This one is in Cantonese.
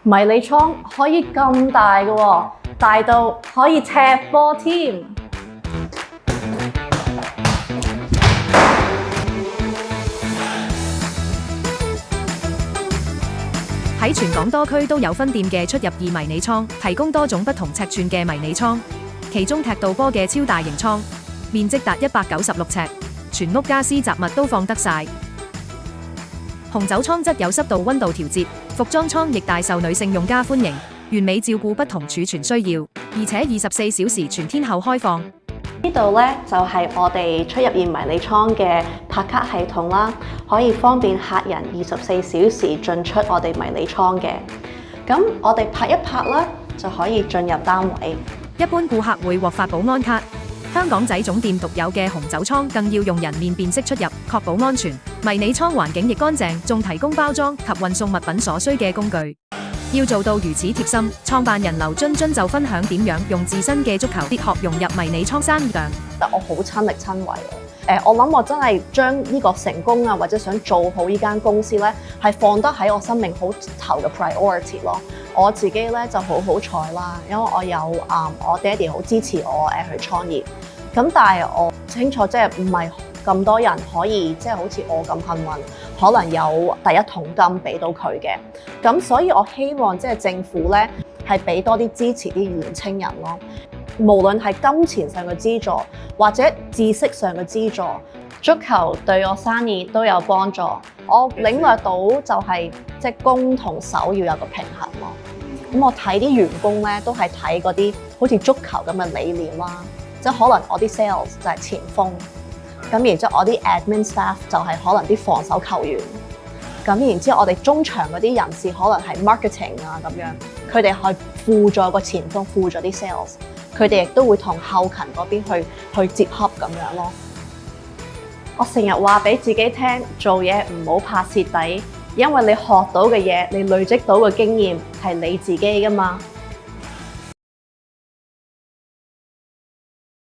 迷你倉可以咁大嘅喎，大到可以踢波添。喺全港多區都有分店嘅出入2迷你倉，提供多種不同尺寸嘅迷你倉。其中踢到波嘅超大型倉，面積達196尺，全屋家私雜物都放得晒。紅酒倉則有濕度溫度調節，服裝倉亦大受女性用家歡迎，完美照顧不同儲存需要，而且24小時全天候開放。呢度咧就係我哋出入2迷你倉嘅拍卡系統啦，可以方便客人24小時進出我哋迷你倉嘅。咁我哋拍一拍啦，就可以進入單位。一般顧客會獲發保安卡。香港仔總店獨有嘅紅酒倉更要用人面辨識出入，確保安全。迷你倉環境亦乾淨，仲提供包裝及運送物品所需嘅工具。要做到如此貼心，創辦人劉津津就分享點樣用自身嘅足球哲學融入迷你倉生意上。但我好親力親為啊！我諗我真係將呢個成功啊，或者想做好呢間公司咧，係放得喺我生命好頭嘅 priority 咯。我自己咧就好好彩啦，因為我有我爹哋好支持我去創業。咁但係我清楚即係唔係咁多人可以即係好似我咁幸運，可能有第一桶金俾到佢嘅。咁所以我希望即係政府咧係俾多啲支持啲年青人咯。無論係金錢上嘅資助或者知識上嘅資助，足球對我生意都有幫助。我領略到就係即係攻同守要有個平衡咯。咁我睇啲員工咧都係睇嗰啲好似足球咁嘅理念啦，即係可能我啲 sales 就係前鋒，咁然之後我啲 admin staff 就係可能啲防守球員，咁然之後我哋中場嗰啲人士可能係 marketing 啊咁樣，佢哋係輔助個前鋒，輔助啲 sales。佢哋亦都會同後勤嗰邊去接洽咁樣咯。我成日話俾自己聽，做嘢唔好怕蝕底，因為你學到嘅嘢，你累積到嘅經驗係你自己㗎嘛。